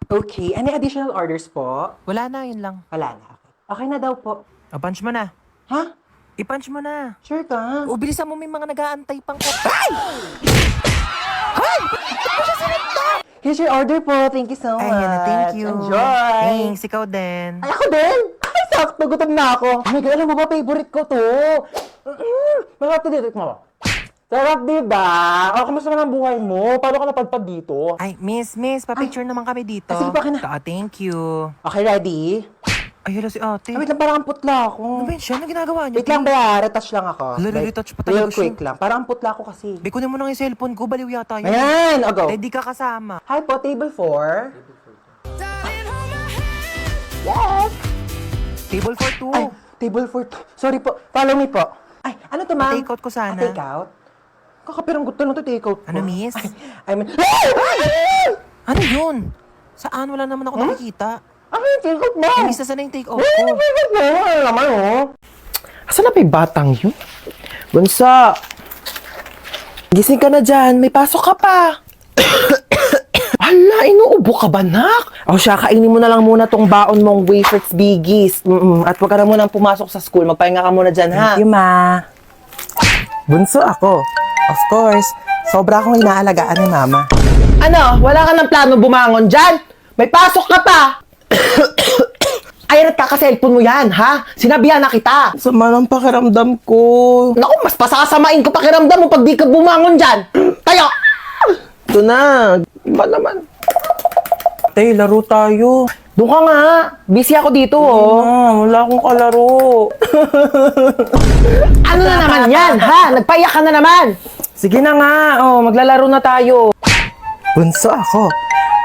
Okay, any additional orders po? Wala na, yun lang. Wala na. Okay na daw po. Punch mo na. Ha? I-punch mo na. Sure ka? O, bilisan mo, may mga nag-aantay pang Here's your order po. Thank you so much. Ayan na, thank you. Enjoy! Thanks, ikaw din. Ay, ako din! Ay, sakto. Gutom na ako. Oh my God, alam mo ba, favorite ko to. Masarap to dito. Mo. Sarap, diba? O, kamusta naman ang buhay mo? Paano ka napadpad dito? Ay, miss, pa-picture naman kami dito. Sige pa, kina. Thank you. Okay, ready? Ay, hello si ate. Ay, wait lang, parang ang putla ako. Ano ba yun siya? Ano ginagawa niyo? Wait lang ba? Retouch lang ako. Hala, retouch pa talaga real siya. quick lang. Parang ang putla ako kasi. Kunin mo na yung cellphone ko, baliw yata yun. Ayan! O, go. Eh, di ka kasama. Hi po, table 4. Yes! Table for two. Ay, table 4. Sorry po. Follow me po. Ay, ano to, ma'am? Pa-take out ko sana. Take out? Kakapiranggot na lang to, take out po. Ano, miss? I mean... Ano yun? Saan? Wala naman ako nakikita. Ano yung take out mo? Eh, miss, na yung take out Ay, ko. take out mo. Ano naman, oh? Asan na ba yung batang yun? Bunsa! Gising ka na dyan. May pasok ka pa. Hala, inuubo ka ba, nak? O siya, kainin mo na lang muna tong baon mong Wafers Biggies. At huwag ka na munang pumasok sa school. Magpahinga ka muna dyan, ha? Thank you, ma. Bunso ako. Of course. Sobra akong inaalagaan ni mama. Ano? Wala ka ng plano bumangon dyan? May pasok ka pa! Ay, nagkaka-cellphone mo yan, ha? Sinabihan na kita. Sama ng pakiramdam ko. Naku, mas pasasamain ko pakiramdam mo pag di ka bumangon dyan. Tayo! Ito na. Iba naman. Tay, laro tayo. Doon ka nga. Busy ako dito, oh. Wala akong kalaro. Ano na naman yan, ha? Nagpaiyak ka na naman. Sige na nga. Oh, maglalaro na tayo. Bunso ako.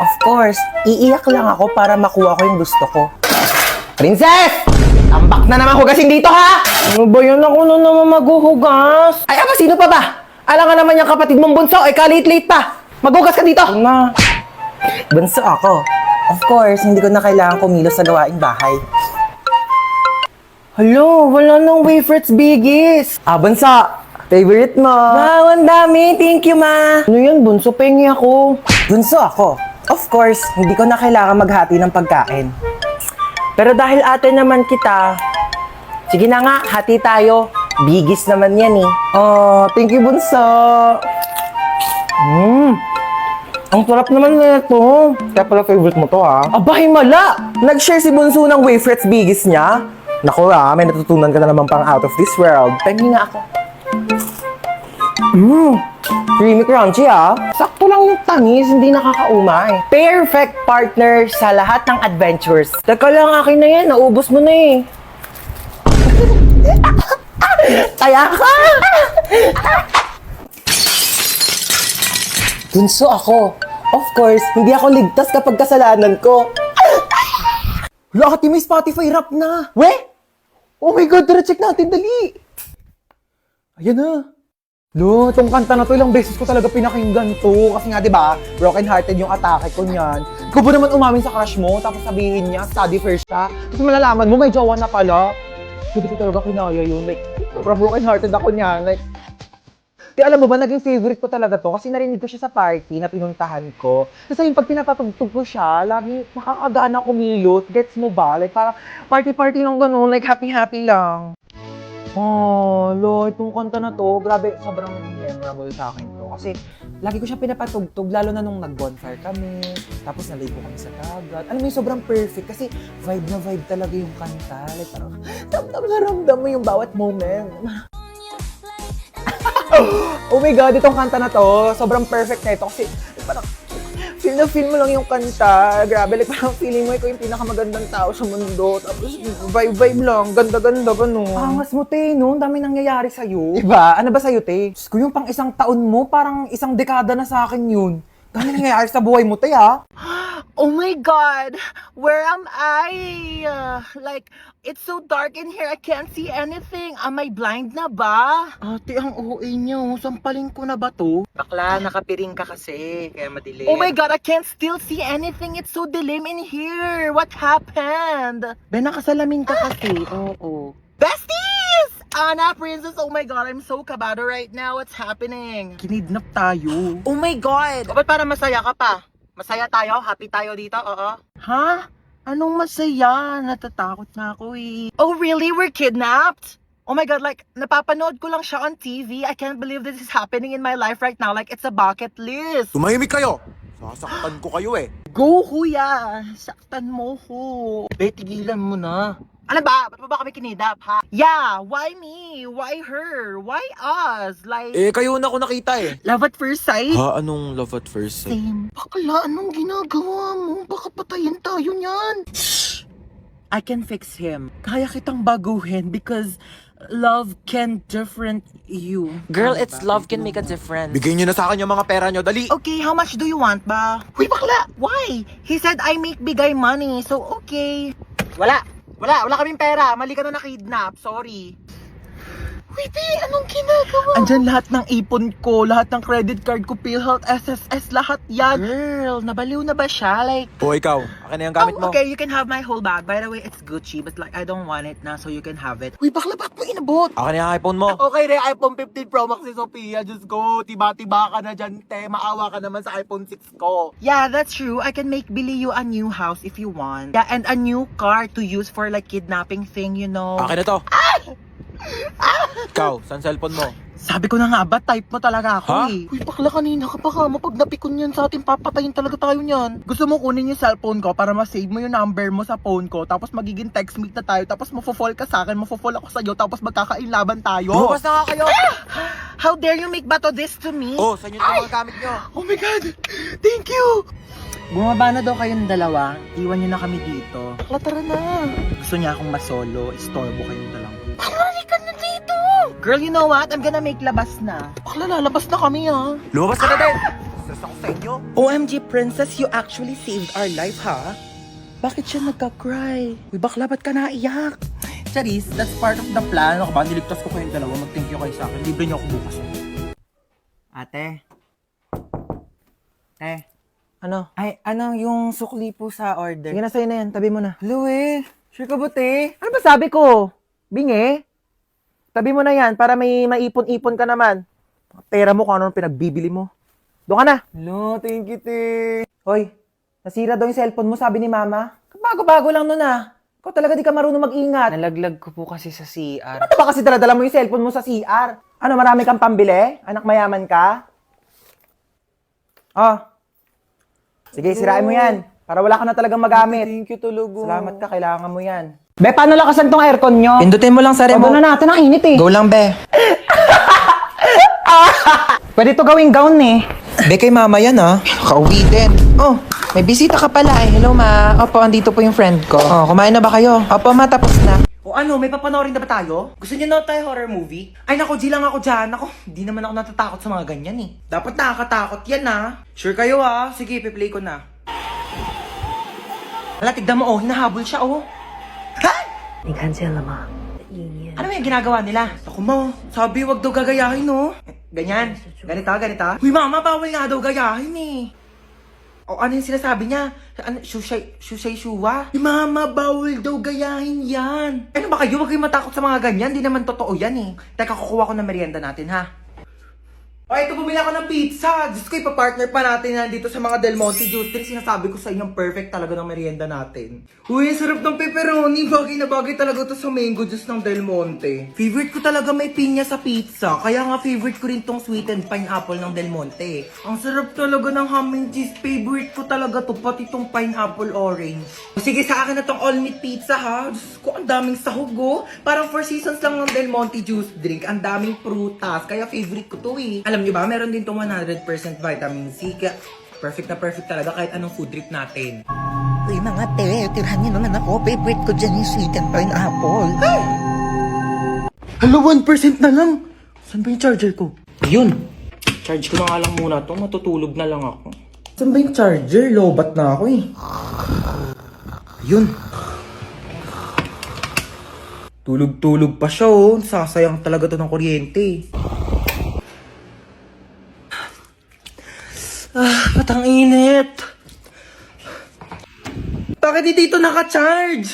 Of course, iiyak lang ako para makuha ko yung gusto ko. Princess! Tambak na naman hugasin dito, ha? Ano ba yun? Ako na naman maghuhugas. Ay, ama, sino pa ba? Alam nga naman yung kapatid mong bunso. Ay, kalit-late pa. Maghugas ka dito. Na. Bunso ako. Of course, hindi ko na kailangan kumilos sa gawaing bahay. Hello, wala nang Wafers Biggies. Bunso. Favorite mo. Wow, ang dami. Thank you, ma. Ano yan, bunso? Pengi ako. Bunso ako. Of course, hindi ko na kailangan maghati ng pagkain. Pero dahil ate naman kita, sige na nga, hati tayo. Bigis naman yan eh. Oh, thank you, bunso. Ang sarap naman na ito. Kaya pala favorite mo to, ha? Aba, himala! Nag-share si bunso ng Wafers Bigis niya. Naku, may natutunan ka na naman pang out of this world. Pengi nga ako. Creamy crunchy, ha? Sakto lang yung tamis, hindi nakakaumay. Perfect partner sa lahat ng adventures. Teka lang, akin na yan. Naubos mo na eh. Taya ka! Bunso ako. Of course, hindi ako ligtas kapag kasalanan ko. Wala ka, may Spotify rap na. We? Oh my God, tara check natin, dali. Ayan na. Lo, itong kanta na to, ilang beses ko talaga pinakinggan to. Kasi nga, di ba, broken-hearted yung atake ko niyan. Ikaw ba naman umamin sa crush mo, tapos sabihin niya, study first siya. Tapos malalaman mo, may jowa na pala. Hindi ko talaga kinaya yun. Like, broken-hearted ako niyan. Like, di alam mo ba, naging favorite ko talaga to kasi narinig ko siya sa party na pinuntahan ko. Kasi yung pag pinapatugtog ko siya, lagi nakakagana kumilot. Gets mo ba? Like, parang party-party ng gano'n, like happy-happy lang. Oh, Lord, itong kanta na to, grabe, sobrang memorable sa akin to. Kasi lagi ko siya pinapatugtog, lalo na nung nag-bonfire kami, tapos naligo kami sa dagat. Alam mo yung sobrang perfect kasi vibe na vibe talaga yung kanta. Like parang, ramdam mo yung bawat moment. Oh my God, itong kanta na to, sobrang perfect na ito kasi parang feel na feel mo lang yung kanta. Grabe, like parang feeling mo ikaw yung pinakamagandang tao sa mundo. Tapos vibe lang, ganda-ganda ba no? Angas mo, te, no? Ang dami nangyayari sa'yo. Diba? Ano ba sa'yo, te? Diyos ko, yung pang isang taon mo, parang isang dekada na sa akin yun. Dami nangyayari sa buhay mo, te, ha? Oh my God, where am I? Like, it's so dark in here, I can't see anything. Am I blind na ba? Ate, ang OA niyo. Sampalin ko na ba to? Bakla, nakapiring ka kasi, kaya madilim. Oh my God, I can't still see anything. It's so dilim in here. What happened? Ben, nakasalamin ka kasi. Oo. Besties! Anna, Princess, oh my God, I'm so kabado right now. What's happening? Kinidnap tayo. Oh my God! Ba't parang masaya ka pa? Masaya tayo? Happy tayo dito? Oo. Ha? Anong masaya? Natatakot na ako eh. Oh really? We're kidnapped? Oh my God, like, napapanood ko lang siya on TV. I can't believe this is happening in my life right now. Like, it's a bucket list. Tumahimik kayo! Sasaktan ko kayo eh. Go, kuya! Saktan mo ko. Be, tigilan mo na. Ano ba? Ba't mo ba kami kinidap, ha? Yeah, why me? Why her? Why us? Like, Kayo na ako nakita eh. love at first sight? Ha? Anong love at first sight? Same. Bakla, anong ginagawa mo? Baka patayin tayo niyan. Shh! I can fix him. Kaya kitang baguhin because love can different you. Girl, it's love can make a difference. Bigay nyo na sa akin yung mga pera nyo, dali! Okay, how much do you want ba? Uy, bakla! Why? He said I make bigay money, so okay. Wala kaming pera. Mali ka na nakidnap. Sorry. Uy, Bi, anong ginagawa? Andyan lahat ng ipon ko, lahat ng credit card ko, PhilHealth, SSS, lahat yan. Girl, nabaliw na ba siya? Like, O ikaw, akin na yung gamit mo. okay, you can have my whole bag. By the way, it's Gucci, but like, I don't want it na, so you can have it. Uy, bakla, ba't mo inabot? Akin na yung iPhone mo. Okay, re, iPhone 15 Pro Max si Sophia. Diyos ko, tiba-tiba ka na dyan, te. Maawa ka naman sa iPhone 6 ko. Yeah, that's true. I can make Billy you a new house if you want. Yeah, and a new car to use for like kidnapping thing, you know. Akin na to. Ikaw, saan cellphone mo? Sabi ko na nga ba, type mo talaga ako Ha? eh. Uy, bakla kanina ka pa ka mo. Pag napikon yan sa atin, papatayin talaga tayo niyan. Gusto mo kunin yung cellphone ko para ma-save mo yung number mo sa phone ko. Tapos magiging text meet na tayo. Tapos mafo-fall ka sa akin, mafo-fall ako sa'yo. Tapos magkakainlaban tayo. Lumabas na nga kayo! How dare you make bato this to me? Oh, saan yun yung mga gamit nyo? Oh my God! Thank you! Bumaba na daw kayong dalawa. Iwan niyo na kami dito. Bakla, tara na. Gusto niya akong masolo. Istorbo kayong dalawa. Bakla, ka na dito! Girl, you know what? I'm gonna make labas na. Bakla, lalabas na kami ha. Lumabas ka na din! Stress ako sa inyo. OMG, princess, you actually saved our life, ha? Bakit siya nagka-cry? Uy, bakla, ba't ka naiyak? Charis, that's part of the plan. Ako ba, niligtas ko kayong dalawa. Mag-thank you kayo sa akin. Libre niyo ako bukas. Ate. Ano? Ay, ano, yung sukli po sa order. Sige na, sa'yo na yan. Tabi mo na. Hello eh. Sure ka ba, te? Ano ba sabi ko? Bingi? Tabi mo na yan para may maipon-ipon ka naman. Pera mo kung ano pinagbibili mo. Doon ka na. Hello, thank you, te. Hoy, nasira daw yung cellphone mo, sabi ni mama. Bago-bago lang nun ah. Ikaw talaga di ka marunong mag-ingat. Nalaglag ko po kasi sa CR. Ano ba kasi daladala mo yung cellphone mo sa CR? Ano, marami kang pambili? Anak mayaman ka? Oh. Sige, sirain mo yan. Para wala ka na talagang magamit. Thank you, Tulugo. Salamat ka, kailangan mo yan. Be, paano lakasan tong aircon nyo? Pindutin mo lang sa remote. Huwag na natin, ang init eh. Go lang, be. Pwede to gawing gown eh. Be, kay mama yan, ha? Kauwi din. Oh, may bisita ka pala eh. Hello, ma. Opo, andito po yung friend ko. Oh, kumain na ba kayo? Opo, ma, tapos na. O ano, may papanoorin na ba tayo? Gusto niyo na tayo horror movie? Ay nako, G lang ako dyan. Ako, hindi naman ako natatakot sa mga ganyan eh. Dapat nakakatakot yan ha. Sure kayo ha? Sige, piplay ko na. Hala, tignan mo oh, hinahabol siya oh. Ha? Ano yung ginagawa nila? Ako mo, sabi wag daw gagayahin no. Ganyan, ganito. Uy mama, bawal nga daw gayahin eh. O ano yung sinasabi niya? Ano, shusay shuwa? Mama, bawal daw gayahin yan. Ano ba kayo? Huwag kayong matakot sa mga ganyan. Di naman totoo yan eh. Teka, kukuha ko ng merienda natin ha. O, ito bumili ako ng pizza. Diyos ko, ipapartner pa natin yan dito sa mga Del Monte Juice Drink. Sinasabi ko sa inyo, perfect talaga ng merienda natin. Uy, sarap ng pepperoni. Bagay na bagay talaga to sa mango juice ng Del Monte. Favorite ko talaga may pinya sa pizza. Kaya nga favorite ko rin tong sweetened pineapple ng Del Monte. Ang sarap talaga ng ham and cheese. Favorite ko talaga to, pati tong pineapple orange. Sige, sa akin na tong all meat pizza ha. Diyos ko, ang daming sahog oh. Parang 4 seasons lang ng Del Monte Juice Drink. Ang daming prutas. Kaya favorite ko to eh. Alam niyo ba, meron din tong 100% vitamin C. Kaya perfect na perfect talaga kahit anong food trip natin. Uy, mga te, tirahan niyo naman ako. Favorite ko dyan yung sweet and pineapple. Hala, 1% na lang. Saan ba yung charger ko? Ayun. Charge ko na nga lang muna to. Matutulog na lang ako. Saan ba yung charger? Lobat na ako eh. Ayun. Tulog-tulog pa siya oh. Sasayang talaga to ng kuryente. Patang init. Bakit di dito naka-charge?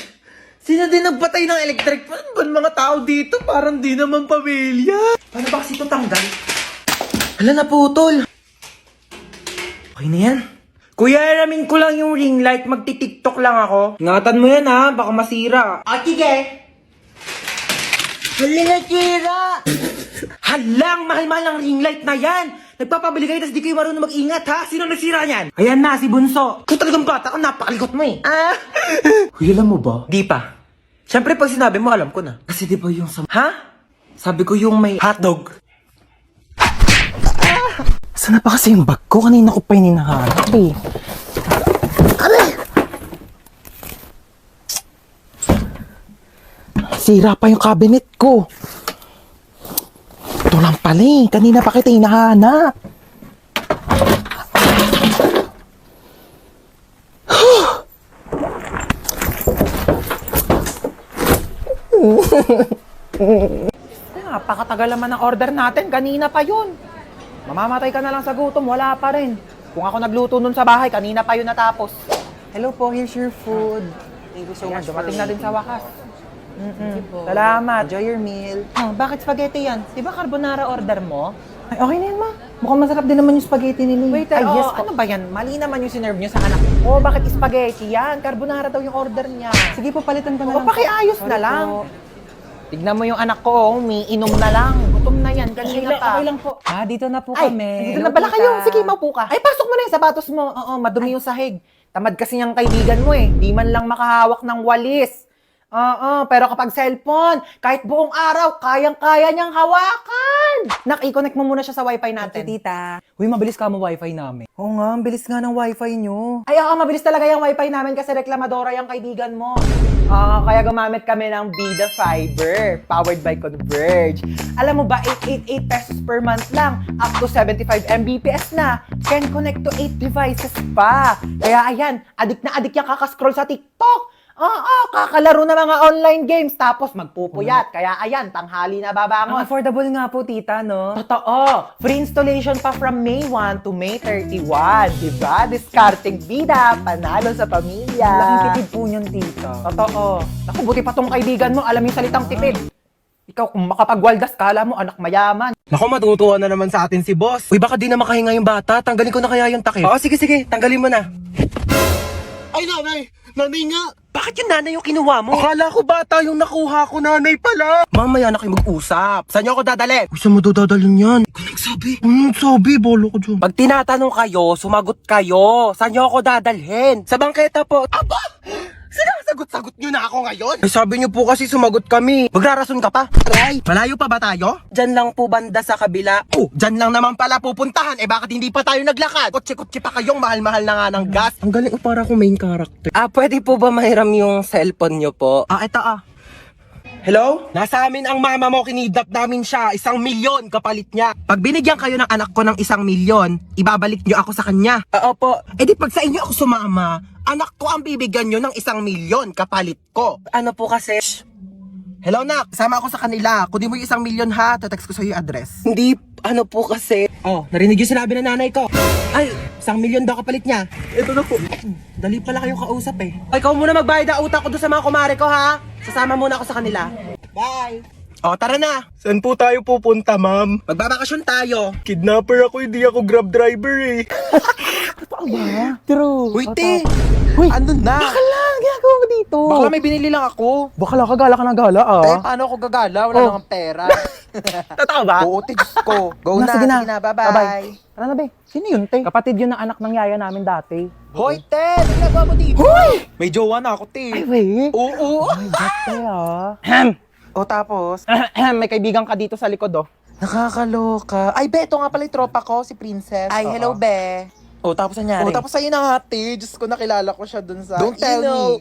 Sino din nagpatay ng electric fan? Ba mga tao dito? Parang di naman pamilya. Paano ba kasi ito tanggal? Hala, naputol. Okay na yan. Kuya, alamin ko lang yung ring light. Magti-tiktok lang ako. Ingatan mo yan ha, baka masira. Ah, sige. Hali na tira. Halang, mahal-mahal ang ring light na yan. Nagpapabili kayo, tas di kayo marunong mag-ingat ha. Sino nagsira niyan? Ayan na, si Bunso. Kung talagang bata ka, napakalikot mo eh. Ah. Uy, alam mo ba? Di pa. Siyempre, pag sinabi mo, alam ko na. Kasi di ba yung sa... Ha? Sabi ko yung may hotdog. Saan na pa kasi yung bag ko? Kanina ko pa hinahanap eh. Sira pa yung cabinet ko. Ito lang pala eh. Kanina pa kita hinahanap. Napakatagal naman ang order natin. Kanina pa yun. Mamamatay ka na lang sa gutom. Wala pa rin. Kung ako nagluto nun sa bahay, kanina pa yun natapos. Hello po, here's your food. Thank you so Ayan, much dumating for na din sa wakas. po. Salamat. Enjoy your meal. Oh, bakit spaghetti yan? Di ba carbonara order mo? Ay, okay na yan, ma. Mukhang masarap din naman yung spaghetti nila. Wait, Ay, yes po. ano ba yan? Mali naman yung sinerve nyo sa anak ko. Oh, bakit spaghetti yan? Carbonara daw yung order niya. Sige po, palitan ko na O, lang. pakiayos na Sorry lang. po. Tignan mo yung anak ko, oh, umiinom na lang. Gutom na yan, kanina pa. Okay lang po. Ah, dito na po Ay, kami. dito na pala kayo. Sige, maupo ka. Ay, pasok mo na yung sapatos mo. Oo, madumi yung sahig. Tamad kasi niyang kaibigan mo eh. Di man lang makahawak ng walis. Oo, pero kapag cellphone, kahit buong araw, kayang-kaya niyang hawakan. Nak, i-connect mo muna siya sa wifi natin. Tita. Uy, mabilis ka mo wifi namin. Oo nga, ang bilis nga ng wifi nyo. Ay, oo, mabilis talaga yung wifi namin kasi reklamadora yung kaibigan mo. Kaya gumamit kami ng Bida Fiber, powered by Converge. Alam mo ba, 888 pesos per month lang, up to 75 Mbps na. Can connect to 8 devices pa. Kaya ayan, adik na adik yung kakascroll sa TikTok. Oo, kakalaro na mga online games, tapos magpupuyat. Kaya ayan, tanghali na Ang babangon. affordable nga po, tita, no? Totoo. Free installation pa from May 1 to May 31. Diba? Discarding bida, panalo sa pamilya. Laking tipid po niyan, tita. Totoo. Naku, buti pa tong kaibigan mo, alam yung salitang tipid. Ikaw, kung makapagwaldas, kala mo anak mayaman. Naku, matutuwa na naman sa atin si boss. Uy, baka di na makahinga yung bata. Tanggalin ko na kaya yung takip. Oo, sige, sige. Tanggalin mo na. Ay, nanay! Nanay nga! Bakit yung nanay yung kinuha mo? Akala ko bata yung nakuha ko, nanay pala. Mamaya na kayo mag-usap. Saan niyo ako dadalhin? Uy, saan mo dadalhin yan? Ikaw nagsabi. Nagsabi, bolo ko dyan. Pag tinatanong kayo, sumagot kayo. Saan niyo ako dadalhin? Sa bangketa po. Aba! Sinasagot-sagot niyo na ako ngayon? Ay, sabi niyo po kasi sumagot kami. Magrarason ka pa? Aray! Malayo pa ba tayo? Diyan lang po banda sa kabila. Oh, diyan lang naman pala pupuntahan. Eh bakit hindi pa tayo naglakad? Kotse-kotse pa kayong mahal-mahal na nga ng gas. Ang galing para akong main character. Pwede po ba mahiram yung cellphone niyo po? Ito Hello? Nasa amin ang mama mo, kinidnap namin siya. 1 milyon kapalit niya. Pag binigyan kayo ng anak ko ng 1 milyon, ibabalik niyo ako sa kanya. Opo. E di pag sa inyo ako sumama, anak ko ang bibigyan niyo ng 1 milyon kapalit ko. Ano po kasi? Hello, nak. Sama ako sa kanila. Kunin mo yung 1 milyon ha. Tatext ko sa'yo yung address. Hindi, ano po kasi. Oh, narinig yung sinabi ng nanay ko. Ay, 1 milyon daw kapalit niya. Ito na po. Dali pala kayong kausap eh. Ikaw muna magbayad ang utang ko doon sa mga kumare ko ha. Sasama muna ako sa kanila. Bye! O, tara na! Saan po tayo pupunta, ma'am? Magbabakasyon tayo! Kidnapper ako, hindi ako grab driver eh. True. Uy, te! Uy, Ano na? lang, ginagawa mo dito. Bakla may binili lang ako. Bakla ka, gala ka na gala ah. Paano ako gagala? Wala Oh. nang pera. Totoo ba? Oo, te, Diyos ko. Go na, sige na. Bye-bye. Tara na, be. Sino yun, te? Kapatid yun ng anak ng yaya namin dati. Hoy, te! Ano ginagawa mo dito? Hoy! May jowa na ako, te. Ay, wait. Oo. Te, ah. O, tapos? May kaibigan ka dito sa likod, oh. Nakakaloka. Ay, be, ito nga pala yung tropa ko, si Princess. Ay, hello, be. O, tapos nangyari? O, tapos sa'yo na nga, te. Diyos ko, nakilala ko siya dun sa... Don't tell me.